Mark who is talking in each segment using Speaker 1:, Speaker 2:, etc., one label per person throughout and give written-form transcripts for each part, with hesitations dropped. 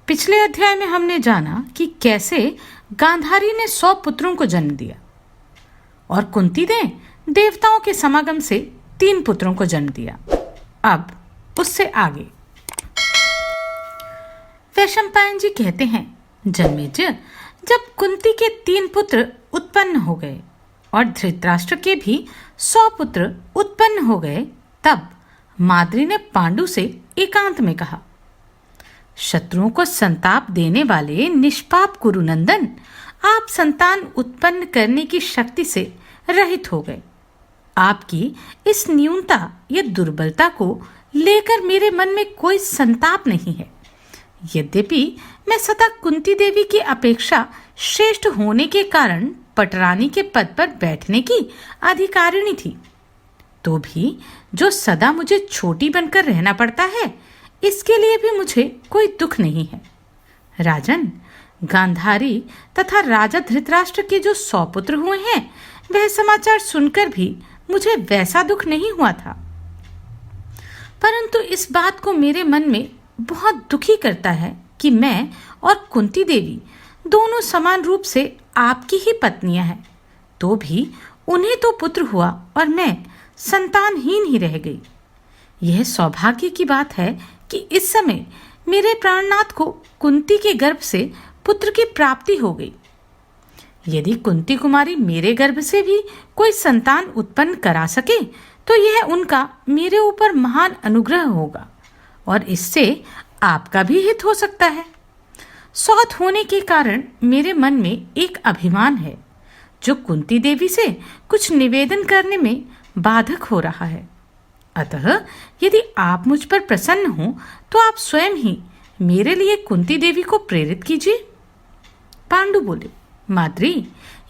Speaker 1: पिछले अध्याय में हमने जाना कि कैसे गांधारी ने 100 पुत्रों को जन्म दिया और कुंती ने देवताओं के समागम से 3 पुत्रों को जन्म दिया। अब उससे आगे वैशंपायन जी कहते हैं, जन्मेजय, जब कुंती के 3 पुत्र उत्पन्न हो गए और धृतराष्ट्र के भी 100 पुत्र उत्पन्न हो गए, तब माद्री ने पांडु से एकांत में कहा, शत्रुओं को संताप देने वाले निष्पाप कुरुनंदन, आप संतान उत्पन्न करने की शक्ति से रहित हो गए। आपकी इस न्यूनता या दुर्बलता को लेकर मेरे मन में कोई संताप नहीं है। यद्यपि मैं सदा कुंती देवी की अपेक्षा श्रेष्ठ होने के कारण पटरानी के पद पर बैठने की अधिकारिणी थी, तो भी जो सदा मुझे छोटी बनकर रहना पड़ता है, इसके लिए भी मुझे कोई दुख नहीं है। राजन, गांधारी तथा राजा धृतराष्ट्र के जो 100 पुत्र हुए हैं, वह समाचार सुनकर भी मुझे वैसा दुख नहीं हुआ था, परंतु इस बात को मेरे मन में बहुत दुखी करता है कि मैं और कुंती देवी दोनों समान रूप से आपकी ही पत्नियां हैं, तो भी उन्हें तो पुत्र हुआ और मैं संतानहीन ही रह गई। यह सौभाग्य की बात है कि इस समय मेरे प्राणनाथ को कुंती के गर्भ से पुत्र की प्राप्ति हो गई। यदि कुंती कुमारी मेरे गर्भ से भी कोई संतान उत्पन्न करा सके, तो यह उनका मेरे ऊपर महान अनुग्रह होगा और इससे आपका भी हित हो सकता है। सौत होने के कारण मेरे मन में एक अभिमान है, जो कुंती देवी से कुछ निवेदन करने में बाधक हो रहा है। अतः यदि आप मुझ पर प्रसन्न हो, तो आप स्वयं ही मेरे लिए कुंती देवी को प्रेरित कीजिए। पांडु बोले, माद्री,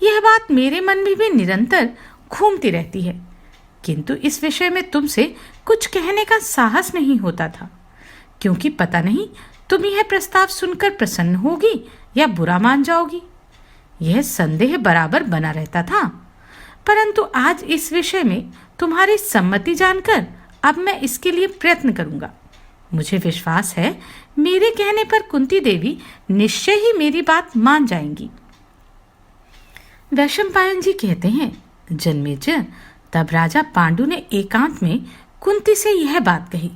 Speaker 1: यह बात मेरे मन में भी निरंतर घूमती रहती है, किंतु इस विषय में तुमसे कुछ कहने का साहस नहीं होता था, क्योंकि पता नहीं तुम यह प्रस्ताव सुनकर प्रसन्न होगी या बुरा मान जाओगी। यह संदेह बराबर बना रहता था, परंतु आज इस विषय में तुम्हारी सम्मति जानकर अब मैं इसके लिए प्रयत्न करूंगा। मुझे विश्वास है मेरे कहने पर कुंती देवी निश्चय ही मेरी बात मान जाएंगी। वैशंपायन जी कहते हैं, जन्मेजय, तब राजा पांडु ने एकांत में कुंती से यह बात कही,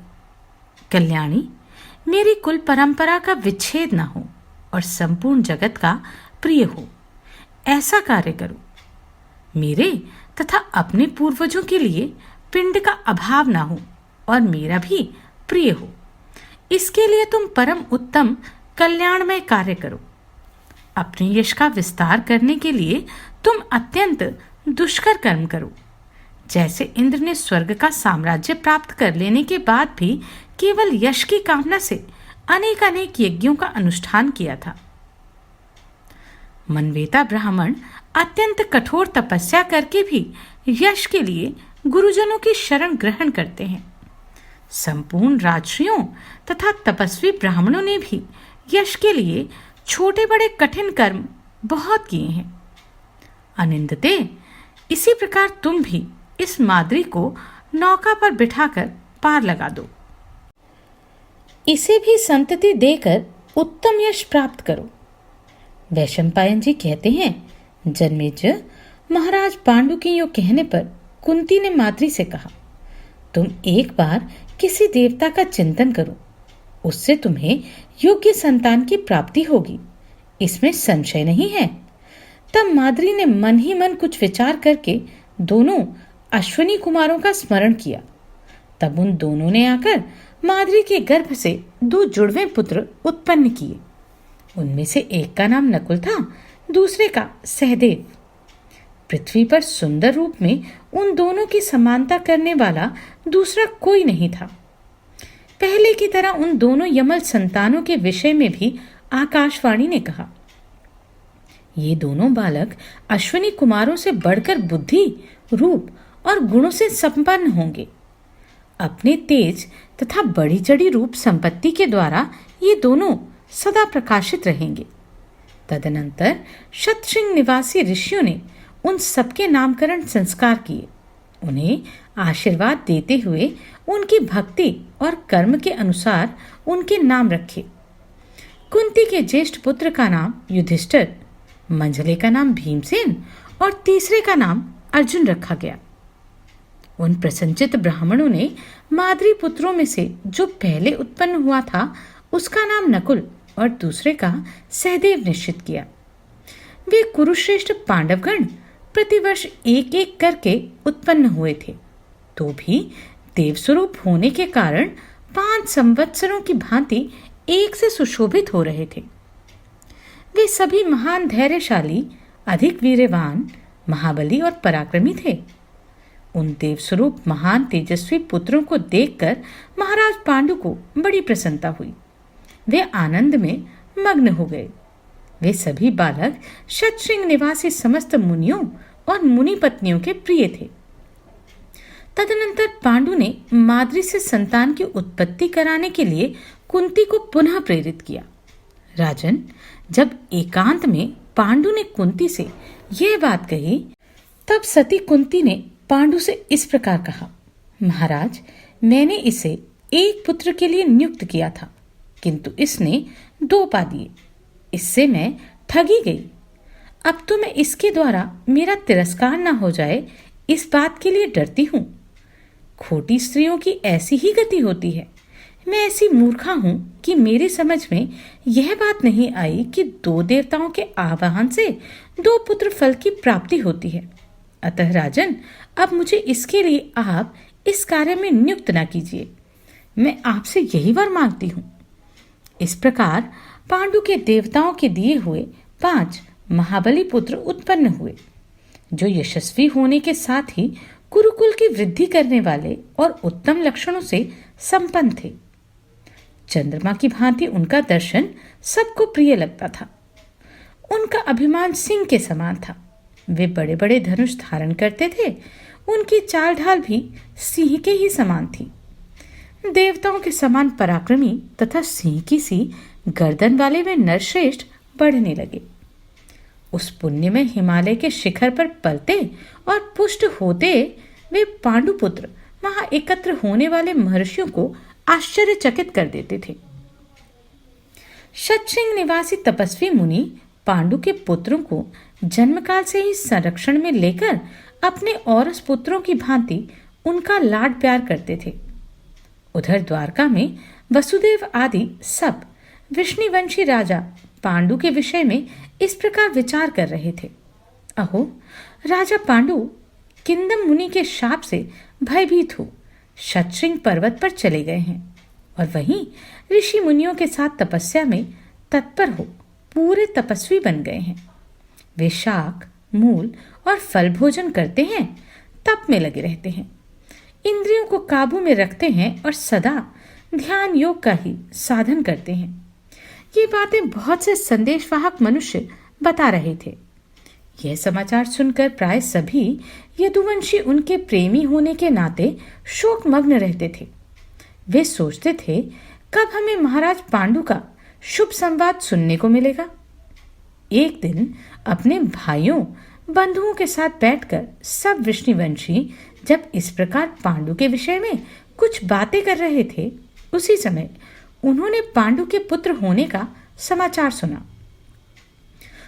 Speaker 1: कल्याणी, मेरी कुल परंपरा का विच्छेद न हो और संपूर्ण जगत का प्रिय हो, ऐसा कार्य करो। मेरे तथा अपने पूर्वजों के लिए पिंड का अभाव ना हो और मेरा भी प्रिय हो। इसके लिए तुम परम उत्तम कल्याणमय कार्य करो। अपने यश का विस्तार करने के लिए तुम अत्यंत दुष्कर कर्म करो। जैसे इंद्र ने स्वर्ग का साम्राज्य प्राप्त कर लेने के बाद भी केवल यश की कामना से अनेक अनेक यज्ञों का अनुष्ठान किया था। मनवेता ब्राह्मण अत्यंत कठोर तपस्या करके भी यश के लिए गुरुजनों की शरण ग्रहण करते हैं। संपूर्ण राजर्षियों तथा तपस्वी ब्राह्मणों ने भी यश के लिए छोटे बड़े कठिन कर्म बहुत किए हैं। अनिंदते, इसी प्रकार तुम भी इस माद्री को नौका पर बिठाकर पार लगा दो। इसे भी संतति देकर उत्तम यश प्राप्त करो। वैशंपायन जी कहते हैं, जन्मेजय, महाराज पांडु के यो कहने पर कुंती ने माद्री से कहा, तुम एक बार किसी देवता का चिंतन करो, उससे तुम्हें योग्य संतान की प्राप्ति होगी, इसमें संशय नहीं है। तब माद्री ने मन ही मन कुछ विचार करके दोनों अश्विनी कुमारों का स्मरण किया। तब उन दोनों ने आकर माद्री के गर्भ से 2 जुड़वे पुत्र उत्पन्न किए। उनमें से एक का नाम नकुल था, दूसरे का सहदेव। पृथ्वी पर सुंदर रूप में उन दोनों की समानता करने वाला दूसरा कोई नहीं था। पहले की तरह उन दोनों यमल संतानों के विषय में भी आकाशवाणी ने कहा, ये दोनों बालक अश्विनी कुमारों से बढ़कर बुद्धि, रूप और गुणों से संपन्न होंगे। अपने तेज तथा बड़ी चढ़ी रूप संपत्ति के द्वारा ये दोनों सदा प्रकाशित रहेंगे। तदनंतर शतशृंग निवासी ऋषियों ने उन सबके नामकरण संस्कार किए। उन्हें आशीर्वाद देते हुए उनकी भक्ति और कर्म के अनुसार उनके नाम रखे। कुंती के ज्येष्ठ पुत्र का नाम युधिष्ठिर, मंझले का नाम भीमसेन और तीसरे का नाम अर्जुन रखा गया। उन प्रसन्नचित्त ब्राह्मणों ने माद्री पुत्रों में से जो पहले उत्पन्न हुआ था उसका नाम नकुल और दूसरे का सहदेव निश्चित किया। वे कुरुश्रेष्ठ पांडवगण प्रतिवर्ष एक एक करके उत्पन्न हुए थे, तो भी देवस्वरूप होने के कारण 5 संवत्सरों की भांति एक से सुशोभित हो रहे थे। वे सभी महान धैर्यशाली, अधिक वीर्यवान, महाबली और पराक्रमी थे। उन देवस्वरूप महान तेजस्वी पुत्रों को देखकर महाराज पांडु को बड़ी प्रसन्नता हुई। वे आनंद में मग्न हो गए। वे सभी बालक शतशृंग निवासी समस्त मुनियों और मुनि पत्नियों के प्रिय थे। तदनंतर पांडु ने माद्री से संतान की उत्पत्ति कराने के लिए कुंती को पुनः प्रेरित किया। राजन, जब एकांत में पांडु ने कुंती से यह बात कही, तब सती कुंती ने पांडु से इस प्रकार कहा, महाराज, मैंने इसे एक पुत्र के लिए नियुक्त किया था, किंतु इसने 2 पा दिए। इससे मैं ठगी गई। अब तो मैं इसके द्वारा मेरा तिरस्कार न हो जाए, इस बात के लिए डरती हूं। खोटी स्त्रियों की ऐसी ही गति होती है। मैं ऐसी मूर्खा हूं कि मेरी समझ में यह बात नहीं आई कि 2 देवताओं के आवाहन से 2 पुत्र फल की प्राप्ति होती है। अतः राजन, अब मुझे इसके लिए आप इस कार्य में नियुक्त न कीजिए। मैं आपसे यही वर मांगती हूं। इस प्रकार पांडु के देवताओं के दिए हुए 5 महाबली पुत्र उत्पन्न हुए, जो यशस्वी होने के साथ ही कुरुकुल की वृद्धि करने वाले और उत्तम लक्षणों से संपन्न थे। चंद्रमा की भांति उनका दर्शन सबको प्रिय लगता था। उनका अभिमान सिंह के समान था। वे बड़े बड़े धनुष धारण करते थे। उनकी चाल ढाल भी सिंह के ही समान थी। देवताओं के समान पराक्रमी तथा सिंह की सी गर्दन वाले वे नरश्रेष्ठ बढ़ने लगे। उस पुण्य में हिमालय के शिखर पर पलते और पुष्ट होते वे पांडुपुत्र वहां एकत्र होने वाले महर्षियों को आश्चर्यचकित कर देते थे। शतशृंग निवासी तपस्वी मुनि पांडु के पुत्रों को जन्मकाल से ही संरक्षण में लेकर अपने औरस पुत्रों की भांति उनका लाड प्यार करते थे। उधर द्वारका में वसुदेव आदि सब विष्णुवंशी राजा पांडु के विषय में इस प्रकार विचार कर रहे थे। अहो, राजा पांडु किंदम मुनि के शाप से भयभीत हो शतशृंग पर्वत पर चले गए हैं और वहीं ऋषि मुनियों के साथ तपस्या में तत्पर हो पूरे तपस्वी बन गए हैं। वे शाक, मूल और फल भोजन करते हैं, तप में लगे रहते हैं, इंद्रियों को काबू में रखते हैं और सदा ध्यान योग का ही साधन करते हैं। ये बातें बहुत से संदेशवाहक मनुष्य बता रहे थे। यह समाचार सुनकर प्राय सभी यदुवंशी उनके प्रेमी होने के नाते शोकमग्न रहते थे। वे सोचते थे, कब हमें महाराज पांडु का शुभ संवाद सुनने को मिलेगा। एक दिन अपने भाइयों बंधुओं के साथ बैठकर सब विष्णुवंशी जब इस प्रकार पांडु के विषय में कुछ बातें कर रहे थे, उसी समय उन्होंने पांडु के पुत्र होने का समाचार सुना।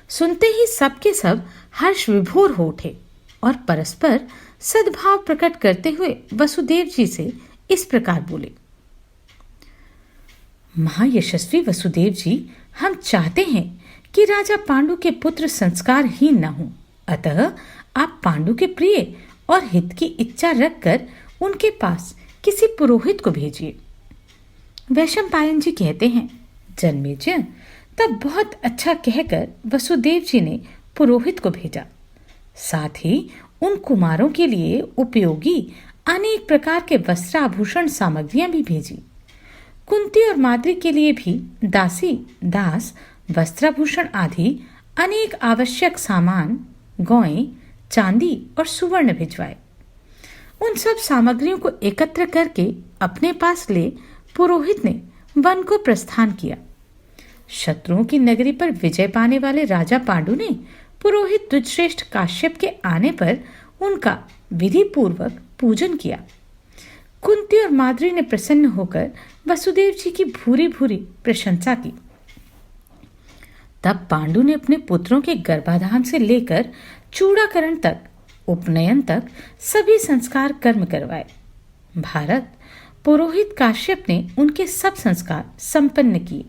Speaker 1: सुनते ही सबके सब हर्ष विभोर हो उठे और परस्पर सद्भाव प्रकट करते हुए वसुदेव जी से इस प्रकार बोले, महायशस्वी वसुदेव जी, हम चाहते हैं कि राजा पांडु के पुत्र संस्कारहीन न हों। अतः आप पांडु के प्रिय और हित की इच्छा रखकर उनके पास किसी पुरोहित को भेजिए। वैशंपायन जी कहते हैं, जन्मेजय, तब बहुत अच्छा कहकर वसुदेव जी ने पुरोहित को भेजा। साथ ही उन कुमारों के लिए उपयोगी अनेक प्रकार के वस्त्राभूषण सामग्रियां भी भेजी। कुंती और माद्री के लिए भी दासी, दास, वस्त्राभूषण आदि अनेक आवश्यक सामान, गौएं, चांदी और सुवर्ण भिजवाए। उन सब सामग्रियों को एकत्र करके अपने पास ले पुरोहित ने वन को प्रस्थान किया। शत्रुओं की नगरी पर विजय पाने वाले राजा पांडु ने पुरोहित द्विजश्रेष्ठ काश्यप के आने पर उनका विधि पूर्वक पूजन किया। कुंती और माद्री ने प्रसन्न होकर वसुदेव जी की भूरी भूरी प्रशंसा की। तब पांडु ने अपने पुत्रों के गर्भाधान से लेकर चूड़ाकरण तक, उपनयन तक सभी संस्कार कर्म करवाए। भारत पुरोहित काश्यप ने उनके सब संस्कार संपन्न किए।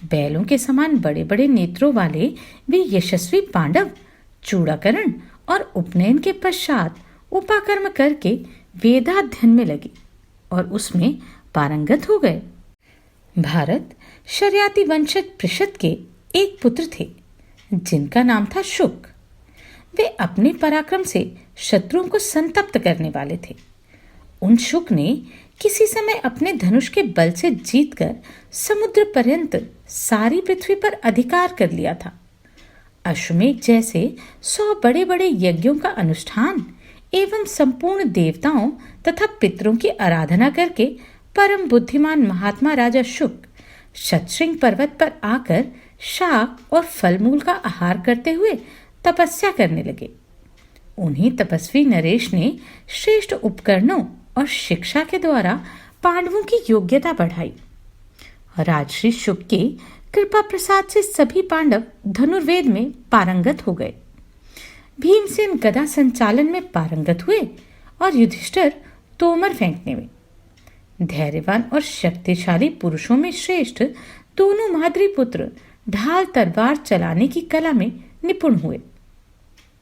Speaker 1: बैलों के समान बड़े बड़े नेत्रों वाले वे यशस्वी पांडव चूड़ाकरण और उपनयन के पश्चात उपाकर्म करके वेदाध्ययन में लगे और उसमें पारंगत हो गए। भारत शर्याति वंशज पृषद के एक पुत्र थे जिनका नाम था शुक। वे अपने पराक्रम से शत्रुओं को संतप्त करने वाले थे। उन शुक ने किसी समय अपने धनुष के बल से जीतकर समुद्र पर्यंत सारी पृथ्वी पर अधिकार कर लिया था। अश्वमेध जैसे 100 बड़े बड़े यज्ञों का अनुष्ठान एवं संपूर्ण देवताओं तथा पितरों की आराधना करके परम बुद्धिमान महात्मा राजा शुक शतशृंग पर्वत पर आकर शाक और फलमूल का आहार करते हुए तपस्या करने लगे। उन्हीं तपस्वी नरेश ने श्रेष्ठ उपकरणों और शिक्षा के द्वारा पांडवों की योग्यता बढ़ाई। राजर्षि शुक के कृपा प्रसाद से सभी पांडव धनुर्वेद में पारंगत हो गए। भीमसेन गदा संचालन में पारंगत हुए और युधिष्ठिर तोमर फेंकने में। धैर्यवान और शक्तिशाली पुरुषों में श्रेष्ठ दोनों माद्री पुत्र ढाल तलवार चलाने की कला में निपुण हुए।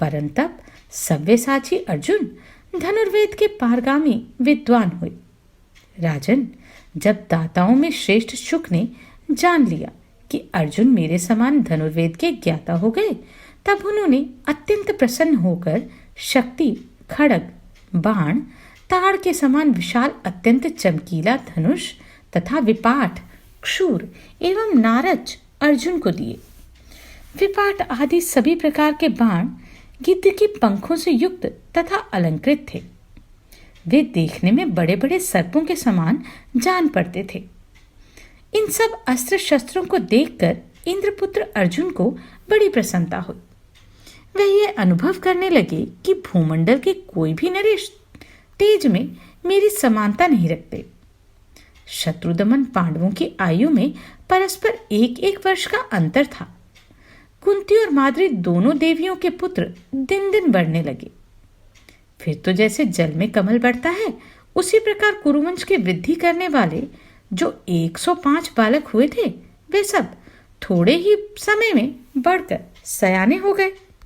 Speaker 1: परंतप सव्यसाची अर्जुन धनुर्वेद के पारगामी विद्वान हुए। राजन, जब दाताओं में श्रेष्ठ शुक ने जान लिया कि अर्जुन मेरे समान धनुर्वेद के ज्ञाता हो गए, तब उन्होंने अत्यंत प्रसन्न होकर शक्ति, खड्ग, बाण, ताड़ के समान विशाल अत्यंत चमकीला धनुष तथा विपाट, क्षूर एवं नारज अर्जुन को दिए। विपाट आदि सभी प्रकार के बाण गिद्ध के पंखों से युक्त तथा अलंकृत थे। वे देखने में बड़े बड़े सर्पों के समान जान पड़ते थे। इन सब अस्त्र शस्त्रों को देखकर इंद्रपुत्र अर्जुन को बड़ी प्रसन्नता हुई। वे ये अनुभव करने लगे कि भूमंडल के कोई भी नरेश तेज में मेरी समानता नहीं रखते। शत्रुदमन पांडवों की आयु में परस्पर 1-1 वर्ष का अंतर था। कुंती और माद्री दोनों देवियों के पुत्र दिन दिन बढ़ने लगे। फिर तो जैसे जल में कमल बढ़ता है, उसी प्रकार कुरुवंश की वृद्धि करने वाले जो 105 बालक हुए थे, वे सब थोड़े ही समय में बढ़कर सयाने हो गए।